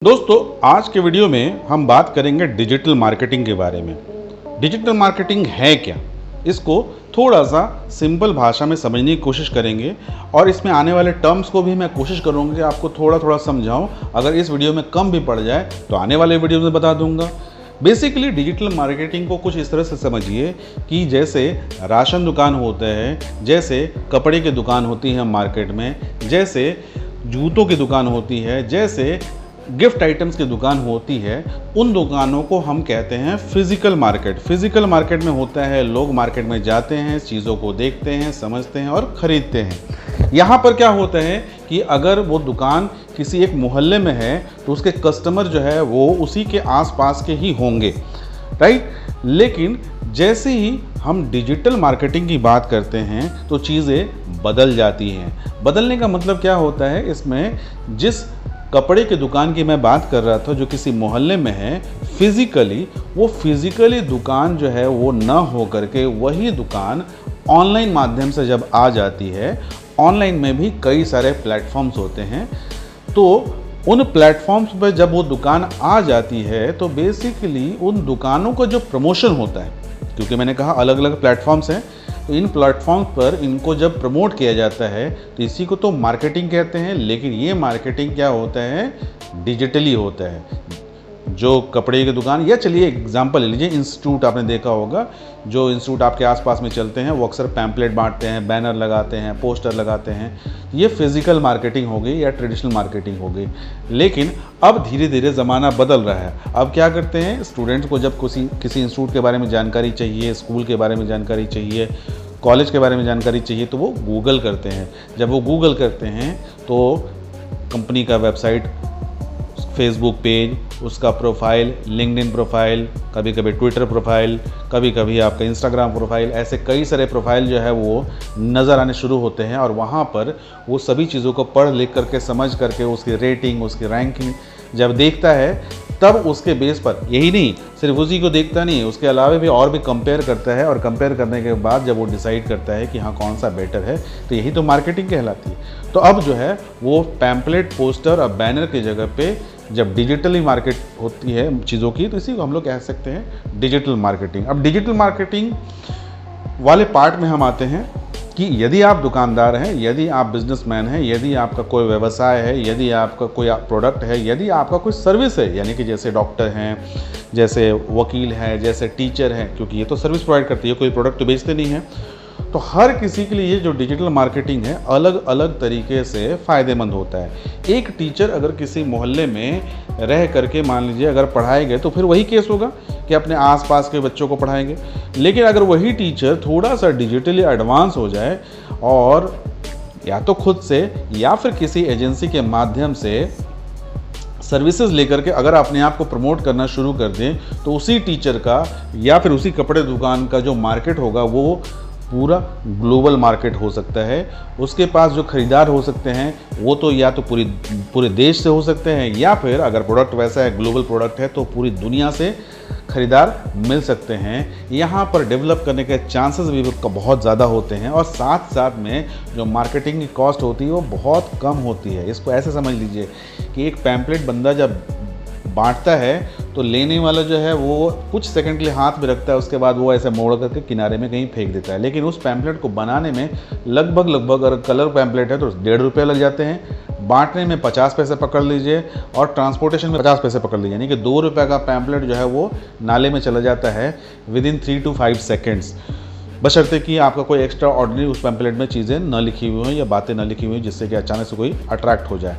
दोस्तों, आज के वीडियो में हम बात करेंगे डिजिटल मार्केटिंग के बारे में। डिजिटल मार्केटिंग है क्या, इसको थोड़ा सा सिंपल भाषा में समझने की कोशिश करेंगे और इसमें आने वाले टर्म्स को भी मैं कोशिश करूँगा कि आपको थोड़ा थोड़ा समझाऊं। अगर इस वीडियो में कम भी पड़ जाए तो आने वाले वीडियो में बता दूंगा। बेसिकली डिजिटल मार्केटिंग को कुछ इस तरह से समझिए कि जैसे राशन दुकान होते हैं, जैसे कपड़े की दुकान होती है मार्केट में, जैसे जूतों की दुकान होती है, जैसे गिफ्ट आइटम्स की दुकान होती है, उन दुकानों को हम कहते हैं फिजिकल मार्केट। फिजिकल मार्केट में होता है लोग मार्केट में जाते हैं, चीज़ों को देखते हैं, समझते हैं और ख़रीदते हैं। यहाँ पर क्या होता है कि अगर वो दुकान किसी एक मोहल्ले में है तो उसके कस्टमर जो है वो उसी के आसपास के ही होंगे, राइट। लेकिन जैसे ही हम डिजिटल मार्केटिंग की बात करते हैं तो चीज़ें बदल जाती हैं। बदलने का मतलब क्या होता है, इसमें जिस कपड़े की दुकान की मैं बात कर रहा था जो किसी मोहल्ले में है, फिज़िकली दुकान जो है वो ना हो करके वही दुकान ऑनलाइन माध्यम से जब आ जाती है, ऑनलाइन में भी कई सारे प्लेटफॉर्म्स होते हैं, तो उन प्लेटफॉर्म्स पर जब वो दुकान आ जाती है तो बेसिकली उन दुकानों का जो प्रमोशन होता है, क्योंकि मैंने कहा अलग अलग प्लेटफॉर्म्स हैं, तो इन प्लेटफॉर्म्स पर इनको जब प्रमोट किया जाता है तो इसी को तो मार्केटिंग कहते हैं। लेकिन ये मार्केटिंग क्या होता है, डिजिटली होता है। जो कपड़े की दुकान, या चलिए एग्जांपल ले लीजिए, इंस्टीट्यूट आपने देखा होगा, जो इंस्टीट्यूट आपके आसपास में चलते हैं वो अक्सर पैम्पलेट बांटते हैं, बैनर लगाते हैं, पोस्टर लगाते हैं। ये फिजिकल मार्केटिंग हो गई या ट्रेडिशनल मार्केटिंग हो गई। लेकिन अब धीरे धीरे ज़माना बदल रहा है। अब क्या करते हैं, स्टूडेंट्स को जब किसी इंस्टीट्यूट के बारे में जानकारी चाहिए, स्कूल के बारे में जानकारी चाहिए, कॉलेज के बारे में जानकारी चाहिए, तो वो गूगल करते हैं। जब वो गूगल करते हैं तो कंपनी का वेबसाइट, फेसबुक पेज, उसका प्रोफाइल, लिंक्डइन प्रोफाइल, कभी कभी ट्विटर प्रोफाइल, कभी कभी आपका इंस्टाग्राम प्रोफाइल, ऐसे कई सारे प्रोफाइल जो है वो नज़र आने शुरू होते हैं। और वहाँ पर वो सभी चीज़ों को पढ़ लिख करके, समझ करके, उसकी रेटिंग, उसकी रैंकिंग जब देखता है, तब उसके बेस पर, यही नहीं सिर्फ उसी को देखता नहीं, उसके अलावा भी और भी कंपेयर करता है, और कंपेयर करने के बाद जब वो डिसाइड करता है कि हाँ कौन सा बेटर है, तो यही तो मार्केटिंग कहलाती है। तो अब जो है वो पैम्पलेट, पोस्टर और बैनर की जगह पे जब डिजिटली मार्केट होती है चीज़ों की, तो इसी को हम लोग कह सकते हैं डिजिटल मार्केटिंग। अब डिजिटल मार्केटिंग वाले पार्ट में हम आते हैं कि यदि आप दुकानदार हैं, यदि आप बिजनेसमैन हैं, यदि आपका कोई व्यवसाय है, यदि आपका कोई प्रोडक्ट है, यदि आपका कोई सर्विस है, यानी कि जैसे डॉक्टर हैं, जैसे वकील हैं, जैसे टीचर हैं, क्योंकि ये तो सर्विस प्रोवाइड करती है, कोई प्रोडक्ट तो बेचते नहीं हैं, तो हर किसी के लिए जो डिजिटल मार्केटिंग है अलग अलग तरीके से फ़ायदेमंद होता है। एक टीचर अगर किसी मोहल्ले में रह करके, मान लीजिए अगर पढ़ाएंगे, तो फिर वही केस होगा कि अपने आसपास के बच्चों को पढ़ाएंगे। लेकिन अगर वही टीचर थोड़ा सा डिजिटली एडवांस हो जाए और या तो खुद से या फिर किसी एजेंसी के माध्यम से सर्विसेज लेकर के अगर अपने आप को प्रमोट करना शुरू कर दें, तो उसी टीचर का या फिर उसी कपड़े दुकान का जो मार्केट होगा वो पूरा ग्लोबल मार्केट हो सकता है। उसके पास जो खरीदार हो सकते हैं वो तो या तो पूरे देश से हो सकते हैं, या फिर अगर प्रोडक्ट वैसा है, ग्लोबल प्रोडक्ट है, तो पूरी दुनिया से खरीदार मिल सकते हैं। यहाँ पर डेवलप करने के चांसेस भी बहुत ज़्यादा होते हैं, और साथ साथ में जो मार्केटिंग की कॉस्ट होती है वो बहुत कम होती है। इसको ऐसे समझ लीजिए कि एक पैम्पलेट बंदा जब बांटता है तो लेने वाला जो है वो कुछ सेकंड के लिए हाथ में रखता है, उसके बाद वो ऐसे मोड़ करके किनारे में कहीं फेंक देता है। लेकिन उस पैम्पलेट को बनाने में लगभग अगर कलर पैम्पलेट है तो 1.5 रुपये लग जाते हैं, बांटने में 50 पैसे पकड़ लीजिए, और ट्रांसपोर्टेशन में 50 पैसे पकड़ लीजिए, यानी कि 2 रुपये का पैम्पलेट जो है वो नाले में चला जाता है विदिन 3 to 5 सेकेंड्स, बशर्ते कि आपका कोई एक्स्ट्रा ऑर्डिनरी उस पैम्पलेट में चीज़ें न लिखी हुई हों या बातें न लिखी हुई हों जिससे कि अचानक से कोई अट्रैक्ट हो जाए।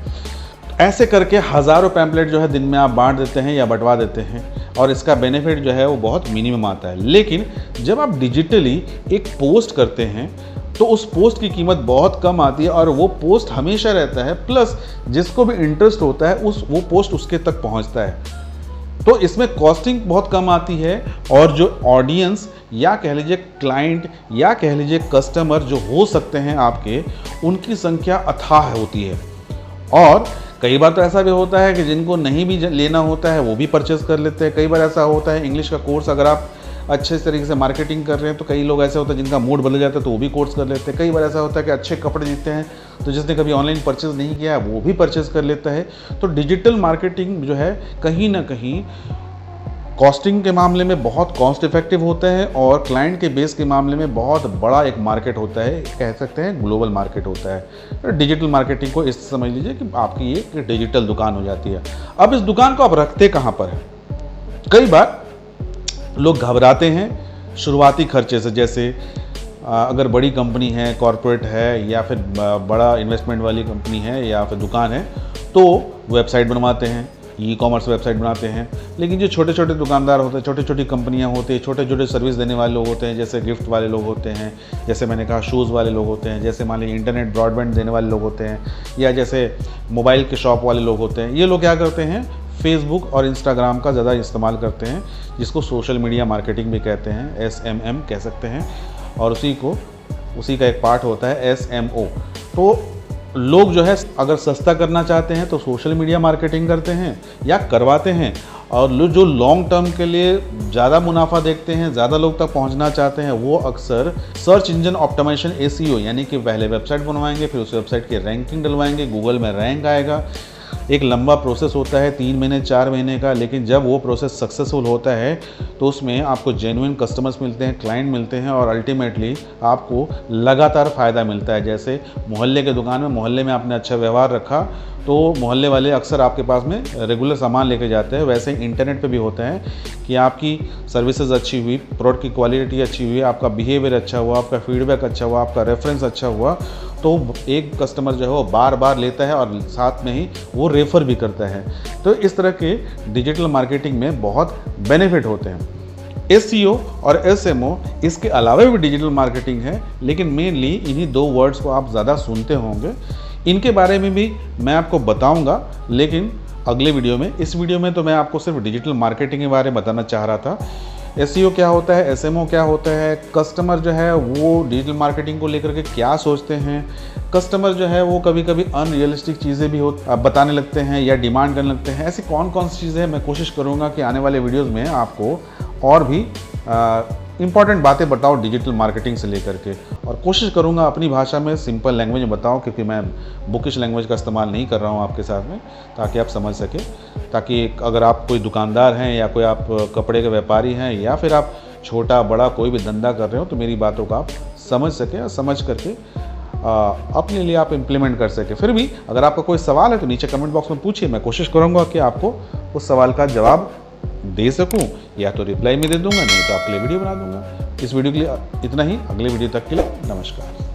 ऐसे करके हज़ारों पैम्पलेट जो है दिन में आप बांट देते हैं या बंटवा देते हैं, और इसका बेनिफिट जो है वो बहुत मिनिमम आता है। लेकिन जब आप डिजिटली एक पोस्ट करते हैं तो उस पोस्ट की कीमत बहुत कम आती है, और वो पोस्ट हमेशा रहता है, प्लस जिसको भी इंटरेस्ट होता है वो पोस्ट उसके तक पहुंचता है। तो इसमें कॉस्टिंग बहुत कम आती है, और जो ऑडियंस या कह लीजिए क्लाइंट या कह लीजिए कस्टमर जो हो सकते हैं आपके, उनकी संख्या अथाह होती है। और कई बार तो ऐसा भी होता है कि जिनको नहीं भी लेना होता है वो भी परचेस कर लेते हैं। कई बार ऐसा होता है, इंग्लिश का कोर्स अगर आप अच्छे तरीके से मार्केटिंग कर रहे हैं तो कई लोग ऐसे होते हैं जिनका मूड बदल जाता है तो वो भी कोर्स कर लेते हैं। कई बार ऐसा होता है कि अच्छे कपड़े दिखते हैं तो जिसने कभी ऑनलाइन परचेज नहीं किया है वो भी परचेज कर लेता है। तो डिजिटल मार्केटिंग जो है कहीं ना कहीं कॉस्टिंग के मामले में बहुत कॉस्ट इफेक्टिव होता है और क्लाइंट के बेस के मामले में बहुत बड़ा एक मार्केट होता है, कह सकते हैं ग्लोबल मार्केट होता है। डिजिटल मार्केटिंग को इस समझ लीजिए कि आपकी ये डिजिटल दुकान हो जाती है। अब इस दुकान को आप रखते कहाँ पर है? कई बार लोग घबराते हैं शुरुआती खर्चे से, जैसे अगर बड़ी कंपनी है, कॉरपोरेट है या फिर बड़ा इन्वेस्टमेंट वाली कंपनी है या फिर दुकान है तो वेबसाइट बनवाते हैं, ई कॉमर्स वेबसाइट बनाते हैं। लेकिन जो छोटे छोटे दुकानदार होते हैं, छोटी छोटी कंपनियां होती हैं, छोटे छोटे सर्विस देने वाले लोग होते हैं, जैसे गिफ्ट वाले लोग होते हैं, जैसे मैंने कहा शूज़ वाले लोग होते हैं, जैसे मान लीजिए इंटरनेट ब्रॉडबैंड देने वाले लोग होते हैं, या जैसे मोबाइल के शॉप वाले लोग होते हैं, ये लोग क्या करते हैं फेसबुक और इंस्टाग्राम का ज़्यादा इस्तेमाल करते हैं, जिसको सोशल मीडिया मार्केटिंग भी कहते हैं, SMM कह सकते हैं, और उसी का एक पार्ट होता है SMO। तो लोग जो है अगर सस्ता करना चाहते हैं तो सोशल मीडिया मार्केटिंग करते हैं या करवाते हैं, और जो लॉन्ग टर्म के लिए ज़्यादा मुनाफा देखते हैं, ज़्यादा लोग तक पहुंचना चाहते हैं, वो अक्सर सर्च इंजन ऑप्टिमाइजेशन SEO यानी कि पहले वेबसाइट बनवाएंगे, फिर उस वेबसाइट की रैंकिंग डलवाएंगे, गूगल में रैंक आएगा। एक लंबा प्रोसेस होता है 3 महीने 4 महीने का, लेकिन जब वो प्रोसेस सक्सेसफुल होता है तो उसमें आपको जेन्युइन कस्टमर्स मिलते हैं, क्लाइंट मिलते हैं और अल्टीमेटली आपको लगातार फ़ायदा मिलता है। जैसे मोहल्ले के दुकान में, मोहल्ले में आपने अच्छा व्यवहार रखा तो मोहल्ले वाले अक्सर आपके पास में रेगुलर सामान लेके जाते हैं। वैसे ही इंटरनेट पे भी होता है कि आपकी सर्विसेज अच्छी हुई, प्रोडक्ट की क्वालिटी अच्छी हुई, आपका बिहेवियर अच्छा हुआ, आपका फीडबैक अच्छा हुआ, आपका रेफरेंस अच्छा हुआ, तो एक कस्टमर जो है वो बार बार लेता है और साथ में ही वो रेफ़र भी करता है। तो इस तरह के डिजिटल मार्केटिंग में बहुत बेनिफिट होते हैं। SEO और SMO इसके अलावा भी डिजिटल मार्केटिंग है, लेकिन मेनली इन्हीं 2 वर्ड्स को आप ज़्यादा सुनते होंगे। इनके बारे में भी मैं आपको बताऊंगा, लेकिन अगले वीडियो में। इस वीडियो में तो मैं आपको सिर्फ डिजिटल मार्केटिंग के बारे में बताना चाह रहा था। SEO क्या होता है, SMO क्या होता है, कस्टमर जो है वो डिजिटल मार्केटिंग को लेकर के क्या सोचते हैं, कस्टमर जो है वो कभी कभी अनरियलिस्टिक चीज़ें भी बताने लगते हैं या डिमांड करने लगते हैं। ऐसी कौन कौन सी चीज़ें हैं, मैं कोशिश करूँगा कि आने वाले वीडियोज़ में आपको और भी इंपॉर्टेंट बातें बताओ डिजिटल मार्केटिंग से लेकर के, और कोशिश करूंगा अपनी भाषा में सिंपल लैंग्वेज में बताऊं, क्योंकि मैं बुकिश लैंग्वेज का इस्तेमाल नहीं कर रहा हूं आपके साथ में, ताकि आप समझ सकें। ताकि अगर आप कोई दुकानदार हैं या कोई आप कपड़े के व्यापारी हैं या फिर आप छोटा बड़ा कोई भी धंधा कर रहे हो तो मेरी बातों को आप समझ सकें और समझ करके अपने लिए आप इम्प्लीमेंट कर सकें। फिर भी अगर आपका कोई सवाल है तो नीचे कमेंट बॉक्स में पूछिए, मैं कोशिश करूँगा कि आपको उस सवाल का जवाब दे सकूं, या तो रिप्लाई में दे दूंगा, नहीं तो आपके लिए वीडियो बना दूंगा। इस वीडियो के लिए इतना ही। अगले वीडियो तक के लिए नमस्कार।